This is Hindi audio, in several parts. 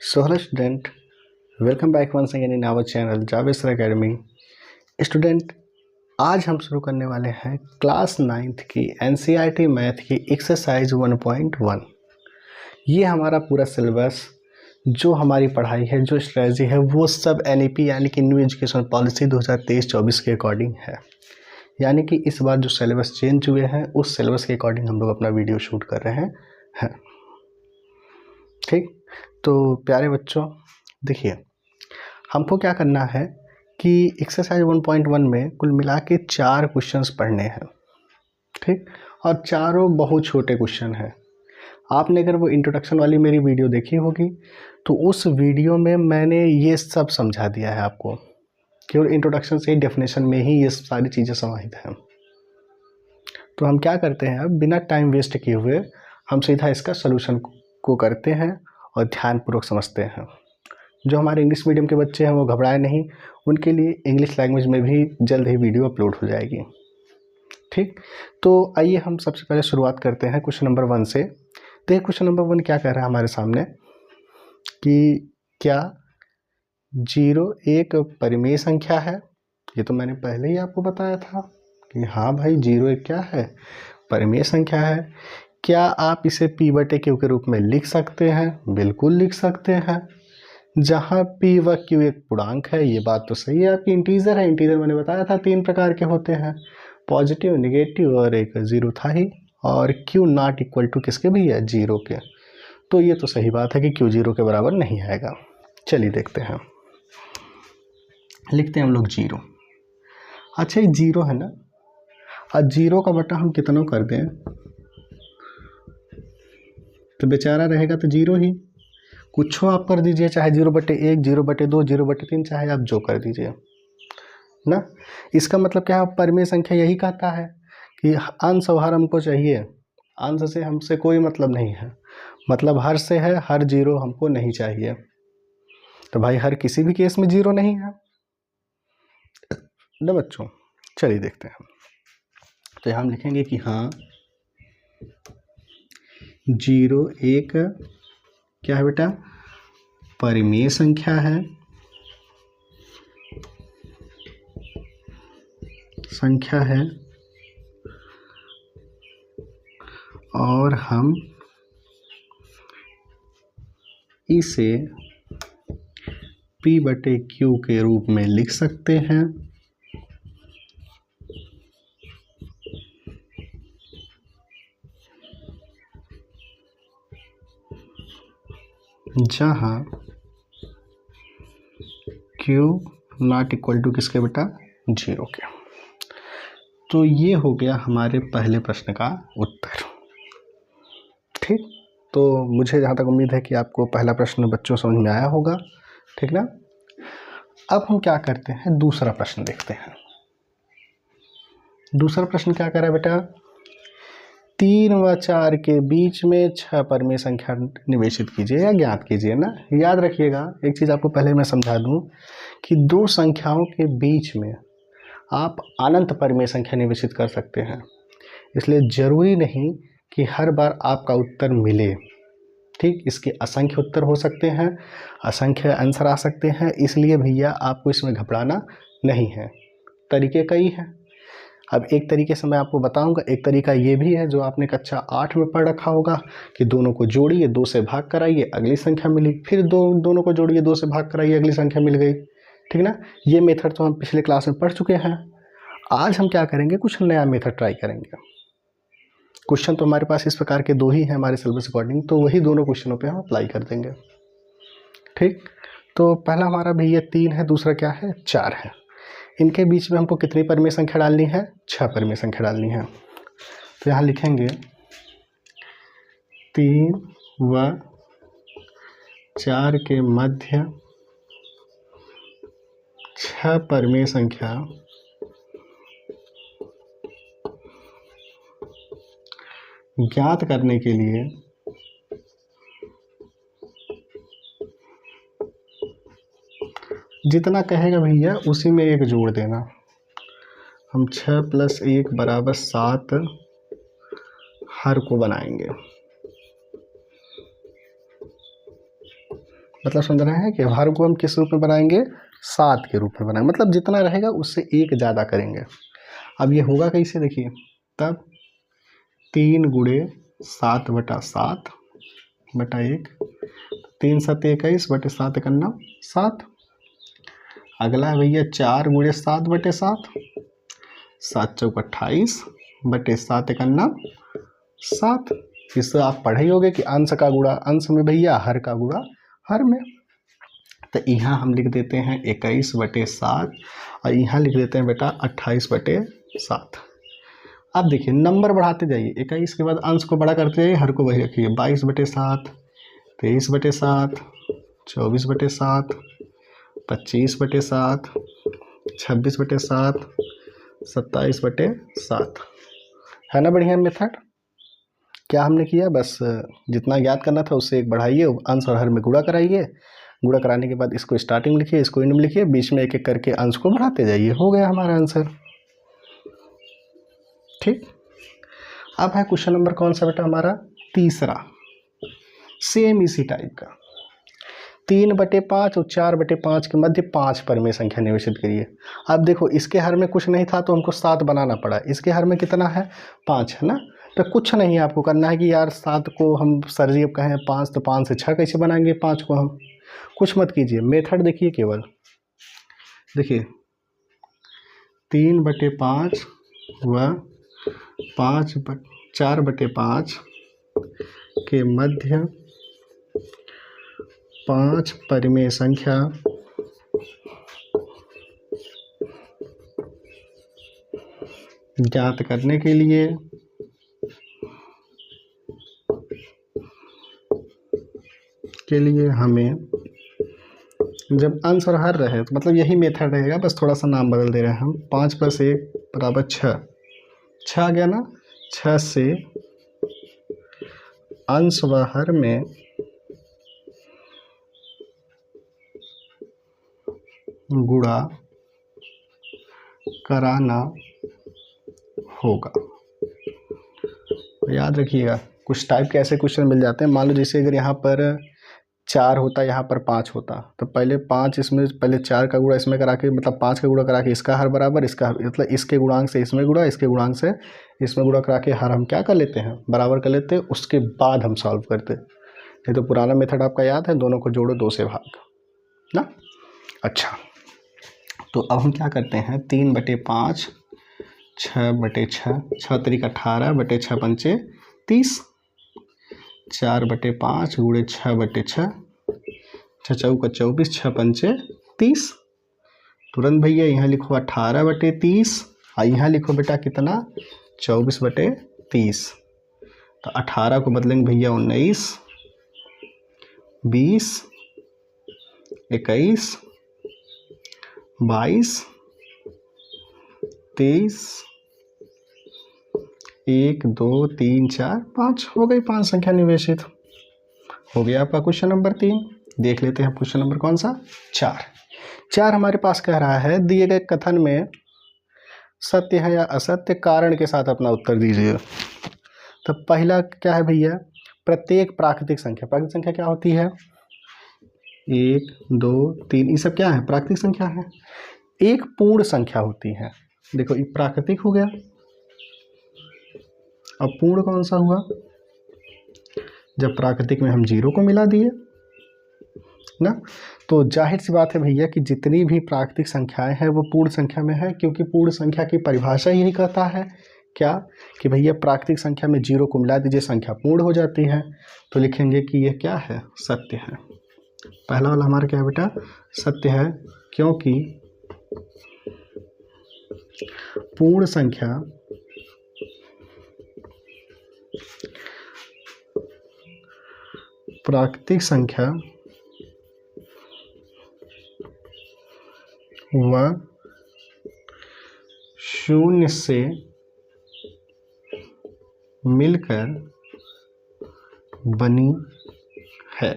So hello student, welcome back once again in our channel Javed Academy। Student, आज हम शुरू करने वाले हैं क्लास 9th की NCERT मैथ की एक्सरसाइज 1.1। ये हमारा पूरा सिलेबस, जो हमारी पढ़ाई है, जो स्ट्रेटजी है, वो सब NEP यानी कि न्यू एजुकेशन पॉलिसी 2023-24 के अकॉर्डिंग है। यानी कि इस बार जो सिलेबस चेंज हुए हैं उस सिलेबस के अकॉर्डिंग हम लोग अपना वीडियो शूट कर रहे हैं। ठीक, तो प्यारे बच्चों देखिए, हमको क्या करना है कि एक्सरसाइज 1.1 में कुल मिला के 4 क्वेश्चंस पढ़ने हैं। ठीक, और चारों बहुत छोटे क्वेश्चन हैं। आपने अगर वो इंट्रोडक्शन वाली मेरी वीडियो देखी होगी तो उस वीडियो में मैंने ये सब समझा दिया है आपको, केवल इंट्रोडक्शन से ही डेफिनेशन में ही ये सारी चीज़ें समाहित हैं। तो हम क्या करते हैं, अब बिना टाइम वेस्ट किए हुए हम सीधा इसका सोल्यूशन को करते हैं और ध्यानपूर्वक समझते हैं। जो हमारे इंग्लिश मीडियम के बच्चे हैं वो घबराए नहीं, उनके लिए इंग्लिश लैंग्वेज में भी जल्द ही वीडियो अपलोड हो जाएगी। ठीक, तो आइए हम सबसे पहले शुरुआत करते हैं क्वेश्चन नंबर 1 से। तो क्वेश्चन नंबर 1 क्या कह रहा है हमारे सामने कि क्या 0 एक परिमेय संख्या है। ये तो मैंने पहले ही आपको बताया था कि हाँ भाई 0 एक क्या है, परिमेय संख्या है। क्या आप इसे p/q के रूप में लिख सकते हैं? बिल्कुल लिख सकते हैं। जहाँ p व q एक पूर्णांक है, ये बात तो सही है आपकी। इंटीजर है, इंटीजर मैंने बताया था 3 प्रकार के होते हैं, पॉजिटिव, नेगेटिव और एक 0 था ही। और q नॉट इक्वल टू किसके भी है, 0 के। तो ये तो सही बात है कि q 0 के बराबर नहीं आएगा। चलिए देखते हैं, लिखते हैं हम लोग 0। अच्छा ये 0 है ना, और 0 का बटा हम कितनों कर दें तो बेचारा रहेगा तो 0 ही। कुछ आप कर दीजिए, चाहे 0/1, 0/2, 0/3, चाहे आप जो कर दीजिए ना। इसका मतलब क्या है, परिमेय संख्या यही कहता है कि अंश और हर हमको चाहिए। अंश से हमसे कोई मतलब नहीं है, मतलब हर से है, हर 0 हमको नहीं चाहिए। तो भाई हर किसी भी केस में 0 नहीं है ना बच्चों। चलिए देखते हैं, तो हम लिखेंगे कि हाँ 0 एक क्या है बेटा, परिमेय संख्या है। और हम इसे p/q के रूप में लिख सकते हैं। जहाँ q नॉट इक्वल टू किसके बेटा, 0 के। तो ये हो गया हमारे पहले प्रश्न का उत्तर। ठीक, तो मुझे जहाँ तक उम्मीद है कि आपको पहला प्रश्न बच्चों समझ में आया होगा। ठीक ना। अब हम क्या करते हैं, दूसरा प्रश्न देखते हैं। दूसरा प्रश्न क्या कर रहा है बेटा, 3 व 4 के बीच में 6 परिमेय संख्या निवेशित कीजिए या ज्ञात कीजिए ना। याद रखिएगा, एक चीज़ आपको पहले मैं समझा दूं कि दो संख्याओं के बीच में आप अनंत परिमेय संख्या निवेशित कर सकते हैं। इसलिए ज़रूरी नहीं कि हर बार आपका उत्तर मिले। ठीक, इसके असंख्य उत्तर हो सकते हैं, असंख्य आंसर आ सकते हैं। इसलिए भैया आपको इसमें घबराना नहीं है, तरीके कई हैं। अब एक तरीके से मैं आपको बताऊंगा, एक तरीका ये भी है जो आपने कक्षा 8 में पढ़ रखा होगा कि दोनों को जोड़िए, 2 से भाग कराइए, अगली संख्या मिली, फिर दोनों को जोड़िए, 2 से भाग कराइए, अगली संख्या मिल गई। ठीक ना, ये मेथड तो हम पिछले क्लास में पढ़ चुके हैं। आज हम क्या करेंगे, कुछ नया मेथड ट्राई करेंगे। क्वेश्चन तो हमारे पास इस प्रकार के 2 ही हैं हमारे सिलेबस अकॉर्डिंग, तो वही दोनों क्वेश्चनों पे हम अप्लाई कर देंगे। ठीक, तो पहला हमारा भी ये 3 है, दूसरा क्या है, 4 है। इनके बीच में हमको कितनी परिमेय संख्या डालनी है, 6 परिमेय संख्या डालनी है। तो यहाँ लिखेंगे 3 व 4 के मध्य 6 परिमेय संख्या ज्ञात करने के लिए जितना कहेगा भैया उसी में एक जोड़ देना। हम 6 + 1 = 7 हर को बनाएंगे। मतलब समझ रहे हैं कि हर को हम किस रूप में बनाएंगे, 7 के रूप में बनाएंगे, मतलब जितना रहेगा उससे 1 ज़्यादा करेंगे। अब ये होगा कैसे, देखिए तब 3 गुणे 7/7/1, 3 7 21 बटे 7 1 7। अगला है भैया 4 गुणे 7/7, 7 चौक 28 बटे 7 1 7। इससे आप पढ़े होगे कि अंश का गुणा अंश में भैया, हर का गुणा हर में। तो यहाँ हम लिख देते हैं 21/7 और यहाँ लिख देते हैं बेटा 28/7। अब देखिए नंबर बढ़ाते जाइए, 21 के बाद अंश को बड़ा करते जाइए, हर को वही रखिए, 22/7, 23/7, 24/7, 25/7, 26/7, 27/7। है ना बढ़िया मेथड। क्या हमने किया, बस जितना याद करना था उससे 1 बढ़ाइए, अंश और हर में गुणा कराइए, गुणा कराने के बाद इसको स्टार्टिंग लिखिए, इसको एंड में लिखिए, बीच में एक एक करके अंश को बढ़ाते जाइए, हो गया हमारा आंसर। ठीक। अब है क्वेश्चन नंबर कौन सा बेटा हमारा, तीसरा, सेम इसी टाइप का। 3/5 और 4/5 के मध्य 5 परिमेय संख्या निवेशित करिए। अब देखो इसके हर में कुछ नहीं था तो हमको 7 बनाना पड़ा, इसके हर में कितना है, 5 है ना। तो कुछ नहीं आपको करना है कि यार 7 को हम सर जी अब कहें 5, तो 5 से 6 कैसे बनाएंगे, 5 को हम, कुछ मत कीजिए, मेथड देखिए केवल। देखिए 3/5 व 4/5 के मध्य 5 परिमेय संख्या ज्ञात करने के लिए हमें, जब अंश और हर रहे तो मतलब यही मेथड रहेगा, बस थोड़ा सा नाम बदल दे रहे हैं हम। 5 + 1 = 6, 6 आ गया ना। 6 से अंश व हर में गुणा कराना होगा। याद रखिएगा कुछ टाइप के ऐसे क्वेश्चन मिल जाते हैं, मान लो जैसे अगर यहाँ पर 4 होता, यहाँ पर 5 होता, तो पहले 5 इसमें, पहले 4 का गुणा इसमें करा के, मतलब 5 का गुणा करा के इसका हर बराबर, इसका मतलब इसके गुणांक से इसमें गुणा, इसके गुणांक से इसमें गुणा करा के हर हम क्या कर लेते हैं, बराबर कर लेते हैं, उसके बाद हम सॉल्व करते। नहीं तो पुराना मेथड आपका याद है, दोनों को जोड़ो 2 से भाग ना। अच्छा, तो अब हम क्या करते हैं, 3/5, 6/6, 6 × 18 बटे 6 × 30, 4/5 गुणे 6/6, 6 चौका 24, 6 पंचे 30। तुरंत भैया यहाँ लिखो 18/30 और यहाँ लिखो बेटा कितना, 24/30। तो 18 को बदलेंगे भैया 19, 20, 21, 22, 23, 1 2 3 4 5, हो गई 5 संख्या निवेशित। हो गया आपका क्वेश्चन नंबर 3। देख लेते हैं क्वेश्चन नंबर कौन सा, 4 हमारे पास कह रहा है, दिए गए कथन में सत्य है या असत्य, कारण के साथ अपना उत्तर दीजिए। तो पहला क्या है भैया, प्रत्येक प्राकृतिक संख्या क्या होती है, 1 2 3, ये सब क्या है, प्राकृतिक संख्या है। एक पूर्ण संख्या होती है, देखो ये प्राकृतिक हो गया, अब पूर्ण कौन सा हुआ, जब प्राकृतिक में हम 0 को मिला दिए ना। तो जाहिर सी बात है भैया कि जितनी भी प्राकृतिक संख्याएं हैं वो पूर्ण संख्या में है, क्योंकि पूर्ण संख्या की परिभाषा यही कहता है क्या, कि भैया प्राकृतिक संख्या में 0 को मिला दीजिए, संख्या पूर्ण हो जाती है। तो लिखेंगे कि ये क्या है, सत्य है। पहला वाला हमारा क्या है बेटा, सत्य है, क्योंकि पूर्ण संख्या प्राकृतिक संख्या व 0 से मिलकर बनी है।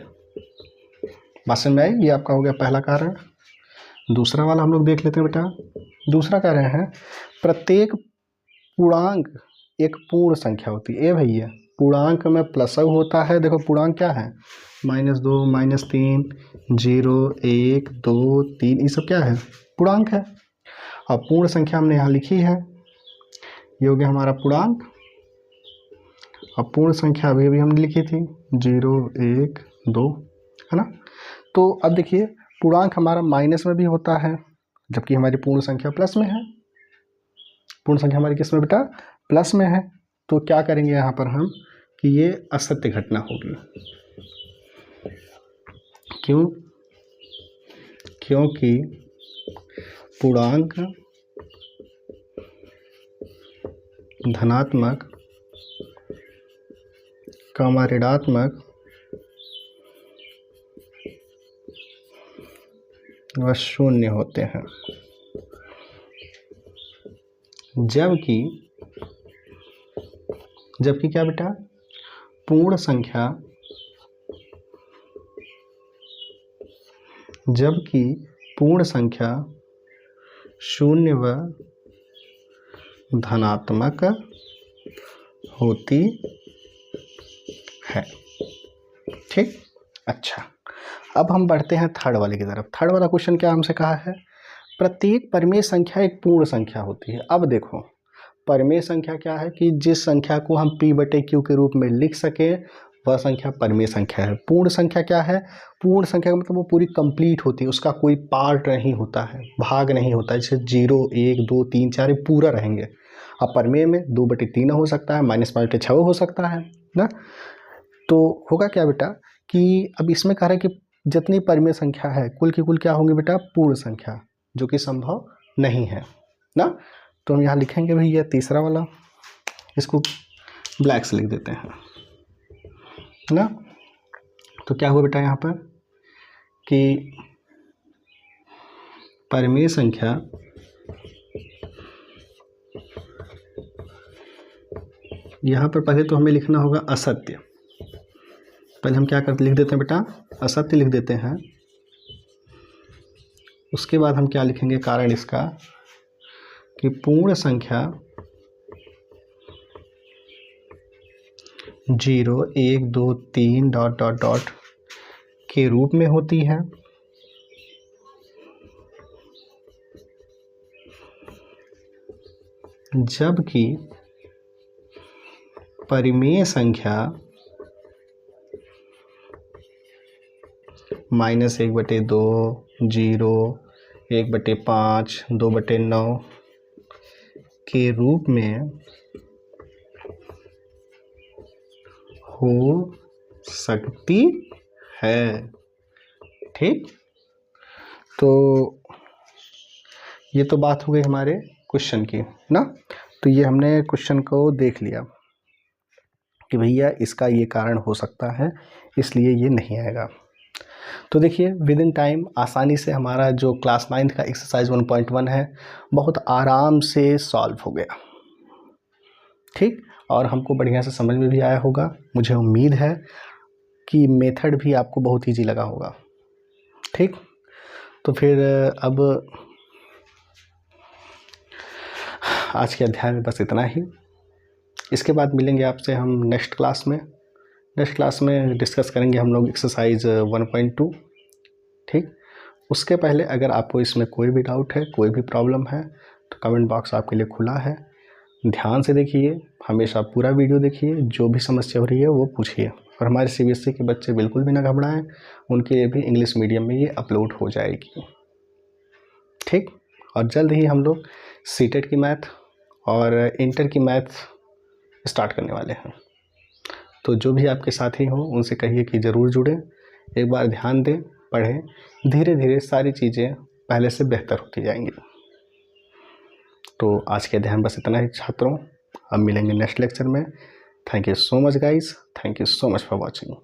बात समझ में आई, ये आपका हो गया पहला कारण। दूसरा वाला हम लोग देख लेते हैं बेटा। दूसरा कह रहे हैं, प्रत्येक पूर्णांक एक पूर्ण संख्या होती है। भैया पूर्णांक में प्लस होता है। देखो पूर्णांक क्या है, -2, -3, 0, 1, 2, 3, ये सब क्या है, पूर्णांक है। अब पूर्ण संख्या हमने यहाँ लिखी है, ये हो गया हमारा पूर्णांक। अब पूर्ण संख्या अभी अभी हमने लिखी थी 0, 1, 2, है ना। तो अब देखिए पूर्णांक हमारा माइनस में भी होता है, जबकि हमारी पूर्ण संख्या प्लस में है। पूर्ण संख्या हमारी किस में बेटा, प्लस में है। तो क्या करेंगे यहाँ पर हम कि ये असत्य घटना होगी। क्यों, क्योंकि पूर्णांक धनात्मक कमा ऋणात्मक व शून्य होते हैं, जबकि क्या बेटा, पूर्ण संख्या, जबकि पूर्ण संख्या शून्य व धनात्मक होती है। ठीक, अच्छा अब हम बढ़ते हैं थर्ड वाले की तरफ। थर्ड वाला क्वेश्चन क्या हमसे कहा है, प्रत्येक परिमेय संख्या एक पूर्ण संख्या होती है। अब देखो परिमेय संख्या क्या है कि जिस संख्या को हम p/q के रूप में लिख सके वह संख्या परिमेय संख्या है। पूर्ण संख्या क्या है, पूर्ण संख्या का मतलब वो पूरी कंप्लीट होती है, उसका कोई पार्ट नहीं होता है, भाग नहीं होता है। जैसे 0, 1, 2, 3, 4 पूरा रहेंगे। अब परिमेय में 2/3 हो सकता है, -5/6 हो सकता है ना। तो होगा क्या बेटा कि अब इसमें कह रहा है कि जितनी परिमेय संख्या है कुल की कुल क्या होंगी बेटा, पूर्ण संख्या, जो कि संभव नहीं है ना। तो हम यहाँ लिखेंगे भैया तीसरा वाला, इसको ब्लैक से लिख देते हैं ना। तो क्या हुआ बेटा यहाँ पर कि परिमेय संख्या यहाँ पर पहले तो हमें लिखना होगा असत्य। पहले हम क्या करते लिख देते हैं बेटा, असत्य लिख देते हैं। उसके बाद हम क्या लिखेंगे, कारण इसका कि पूर्ण संख्या 0, 1, 2, 3 ... के रूप में होती है, जबकि परिमेय संख्या -1/2, 0, 1/5, 2/9 के रूप में हो सकती है। ठीक, तो ये तो बात हो गई हमारे क्वेश्चन की ना। तो ये हमने क्वेश्चन को देख लिया कि भैया इसका ये कारण हो सकता है, इसलिए ये नहीं आएगा। तो देखिए विद इन टाइम आसानी से हमारा जो क्लास 9th का एक्सरसाइज 1.1 है बहुत आराम से सॉल्व हो गया। ठीक, और हमको बढ़िया से समझ में भी आया होगा। मुझे उम्मीद है कि मेथड भी आपको बहुत ईजी लगा होगा। ठीक, तो फिर अब आज के अध्याय में बस इतना ही। इसके बाद मिलेंगे आपसे हम नेक्स्ट क्लास में। नेक्स्ट क्लास में डिस्कस करेंगे हम लोग एक्सरसाइज 1.2। ठीक, उसके पहले अगर आपको इसमें कोई भी डाउट है, कोई भी प्रॉब्लम है, तो कमेंट बॉक्स आपके लिए खुला है। ध्यान से देखिए, हमेशा पूरा वीडियो देखिए, जो भी समस्या हो रही है वो पूछिए। और हमारे CBSE के बच्चे बिल्कुल भी ना घबराएं, उनके लिए भी इंग्लिश मीडियम में ये अपलोड हो जाएगी। ठीक, और जल्द ही हम लोग सीटेट की मैथ और इंटर की मैथ स्टार्ट करने वाले हैं। तो जो भी आपके साथी हों उनसे कहिए कि ज़रूर जुड़ें, एक बार ध्यान दें, पढ़ें, धीरे धीरे सारी चीज़ें पहले से बेहतर होती जाएंगी। तो आज के अध्याय बस इतना ही छात्रों, अब मिलेंगे नेक्स्ट लेक्चर में। Thank you so much guys, thank you so much for watching.